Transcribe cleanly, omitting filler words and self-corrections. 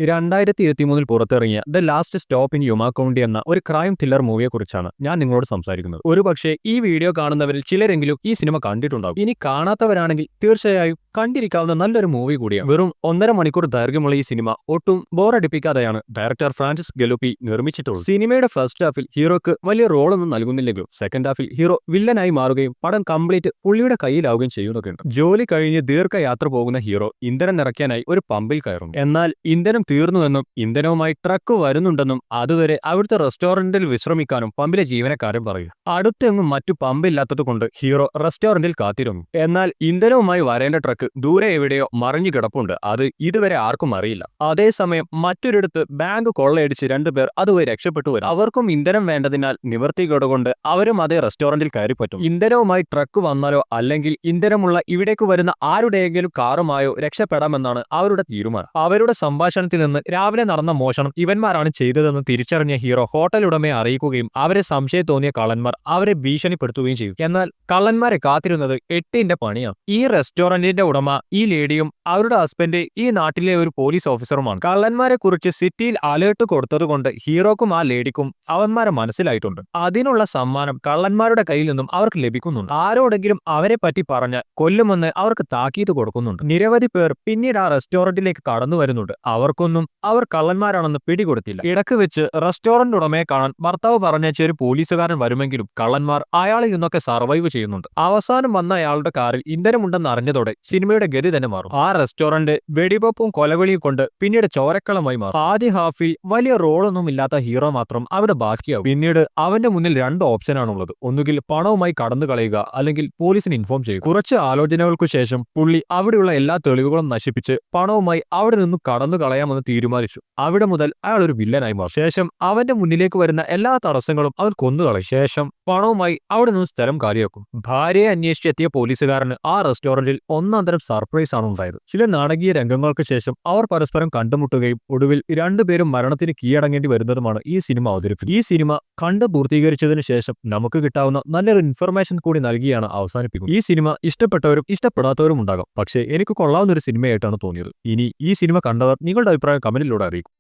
2023 പുറത്തിറങ്ങിയ the last stop in Yuma County എന്ന ഒരു ക്രൈം ത്രില്ലർ മൂവിയെക്കുറിച്ചാണ് ഞാൻ നിങ്ങളോട് സംസാരിക്കുന്നത്. ഒരുപക്ഷേ ഈ വീഡിയോ കാണുന്നവരിൽ ചിലരെങ്കിലും ഈ സിനിമ കണ്ടിട്ടുണ്ടാകും. ഇനി കാണാത്തവരാണെങ്കിൽ തീർച്ചയായും കണ്ടിരിക്കാവുന്ന നല്ലൊരു മൂവി കൂടിയാണ്. വെറും 1.5 മണിക്കൂർ ദൈർഘ്യമുള്ള ഈ സിനിമ ഒട്ടും ബോറടിപ്പിക്കാതെയാണ് ഡയറക്ടർ ഫ്രാൻസിസ് ഗലുപ്പി നിർമ്മിച്ചിട്ടുള്ളത്. സിനിമയുടെ ഫസ്റ്റ് ഹാഫിൽ ഹീറോക്ക് വലിയ റോളൊന്നും നൽകുന്നില്ലെങ്കിലും സെക്കൻഡ് ഹാഫിൽ ഹീറോ വില്ലനായി മാറുകയും പടം കംപ്ലീറ്റ് പുള്ളിയുടെ കയ്യിലാവുകയും ചെയ്യുന്നതൊക്കെയുണ്ട്. ജോലി കഴിഞ്ഞ് ദീർഘയാത്ര പോകുന്ന ഹീറോ ഇന്ധനം നിറയ്ക്കാനായി ഒരു പമ്പിൽ കയറുന്നു. എന്നാൽ ഇന്ധനം തീർന്നുവെന്നും ഇന്ധനവുമായി ട്രക്ക് വരുന്നുണ്ടെന്നും അതുവരെ അവിടുത്തെ റെസ്റ്റോറന്റിൽ വിശ്രമിക്കാനും പമ്പിലെ ജീവനക്കാരൻ പറയും. അടുത്തെങ്ങും മറ്റു പമ്പില്ലാത്തതുകൊണ്ട് ഹീറോ റെസ്റ്റോറന്റിൽ കാത്തിരുന്നു. എന്നാൽ ഇന്ധനവുമായി വരേണ്ട ട്രക്ക് ദൂരെ എവിടെയോ മറിഞ്ഞു കിടപ്പുണ്ട്. അത് ഇതുവരെ ആർക്കും അറിയില്ല. അതേസമയം മറ്റൊരിടത്ത് ബാങ്ക് കൊള്ളയടിച്ച് 2 പേർ അതുവഴി രക്ഷപ്പെട്ടു വരും. അവർക്കും ഇന്ധനം വേണ്ടതിനാൽ നിവർത്തികേടുകൊണ്ട് അവരും അതേ റെസ്റ്റോറന്റിൽ കയറിപ്പറ്റും. ഇന്ധനവുമായി ട്രക്ക് വന്നാലോ അല്ലെങ്കിൽ ഇന്ധനമുള്ള ഇവിടേക്ക് വരുന്ന ആരുടെയെങ്കിലും കാറുമായോ രക്ഷപ്പെടാമെന്നാണ് അവരുടെ തീരുമാനം. അവരുടെ സംഭാഷണത്തിൽ നിന്ന് രാവിലെ നടന്ന മോഷണം ഇവന്മാരാണ് ചെയ്തതെന്ന് തിരിച്ചറിഞ്ഞ ഹീറോ ഹോട്ടൽ ഉടമയെ അറിയിക്കുകയും അവരെ സംശയം തോന്നിയ കള്ളന്മാർ അവരെ ഭീഷണിപ്പെടുത്തുകയും ചെയ്തു. എന്നാൽ കള്ളന്മാരെ കാത്തിരുന്നത് 8ന്റെ പണിയാണ്. ഈ റെസ്റ്റോറന്റിന്റെ ഉടമ ഈ ലേഡിയും അവരുടെ ഹസ്ബൻഡ് ഈ നാട്ടിലെ ഒരു പോലീസ് ഓഫീസറുമാണ്. കള്ളന്മാരെ കുറിച്ച് സിറ്റിയിൽ അലേർട്ട് കൊടുത്തതുകൊണ്ട് ഹീറോക്കും ആ ലേഡിക്കും അവന്മാരെ മനസ്സിലായിട്ടുണ്ട്. അതിനുള്ള സമ്മാനം കള്ളന്മാരുടെ കയ്യിൽ നിന്നും അവർക്ക് ലഭിക്കുന്നുണ്ട്. ആരോടെങ്കിലും അവരെ പറ്റി പറഞ്ഞ് കൊല്ലുമെന്ന് അവർക്ക് താക്കീത് കൊടുക്കുന്നുണ്ട്. നിരവധി പേർ പിന്നീട് ആ റെസ്റ്റോറന്റിലേക്ക് കടന്നു വരുന്നുണ്ട്. അവർക്കൊന്നും അവർ കള്ളന്മാരാണെന്ന് പിടികൊടുത്തില്ല. ഇടക്ക് വെച്ച് റെസ്റ്റോറന്റ് ഉടമയെ കാണാൻ ഭർത്താവ് പറഞ്ഞേച്ച ഒരു പോലീസുകാരൻ വരുമെങ്കിലും കള്ളന്മാർ അയാളിൽ നിന്നൊക്കെ സർവൈവ് ചെയ്യുന്നുണ്ട്. അവസാനം വന്ന അയാളുടെ കാറിൽ ഇന്ധനമുണ്ടെന്ന് അറിഞ്ഞതോടെ സിനിമയുടെ ഗതി തന്നെ മാറും. ആ റെസ്റ്റോറന്റ് വെടിവെപ്പും കൊലവിളിയും കൊണ്ട് പിന്നീട് ചോരക്കളമായി മാറും. ആദ്യ ഹാഫിൽ വലിയ റോളൊന്നും ഇല്ലാത്ത ഹീറോ മാത്രം അവിടെ ബാക്കിയാവും. പിന്നീട് അവന്റെ മുന്നിൽ 2 ഓപ്ഷനാണുള്ളത്. ഒന്നുകിൽ പണവുമായി കടന്നു കളയുക, അല്ലെങ്കിൽ പോലീസിന് ഇൻഫോം ചെയ്യുക. കുറച്ച് ആലോചനകൾക്കു ശേഷം പുള്ളി അവിടെയുള്ള എല്ലാ തെളിവുകളും നശിപ്പിച്ച് പണവുമായി അവിടെ നിന്നും കടന്നു കളയാമെന്ന് തീരുമാനിച്ചു. അവിടെ മുതൽ അയാൾ ഒരു വില്ലനായി മാറും. ശേഷം അവന്റെ മുന്നിലേക്ക് വരുന്ന എല്ലാ തടസ്സങ്ങളും അവൻ കൊന്നുകളയും. ശേഷം പണവുമായി അവിടെ നിന്ന് സ്ഥലം കാലിയാക്കും. ഭാര്യയെ അന്വേഷിച്ചെത്തിയ പോലീസുകാരന് ആ റെസ്റ്റോറന്റിൽ ഒന്നാന്തരം സർപ്രൈസ് ആണ് ഉണ്ടായത്. ചില നാടകീയ രംഗങ്ങൾക്ക് ശേഷം അവർ പരസ്പരം കണ്ടുമുട്ടുകയും ഒടുവിൽ 2 പേരും മരണത്തിന് കീഴടങ്ങേണ്ടി വരുന്നതുമാണ് ഈ സിനിമ അവതരിപ്പിച്ചത്. ഈ സിനിമ കണ്ട് പൂർത്തീകരിച്ചതിന് ശേഷം നമുക്ക് കിട്ടാവുന്ന നല്ലൊരു ഇൻഫർമേഷൻ കൂടി നൽകിയാണ് അവസാനിപ്പിക്കുന്നത്. ഈ സിനിമ ഇഷ്ടപ്പെട്ടവരും ഇഷ്ടപ്പെടാത്തവരും ഉണ്ടാകാം. പക്ഷേ എനിക്ക് കൊള്ളാവുന്ന ഒരു സിനിമയായിട്ടാണ് തോന്നിയത്. ഇനി ഈ സിനിമ കണ്ടവർ നിങ്ങളുടെ അഭിപ്രായം കമന്റിലൂടെ അറിയിക്കും.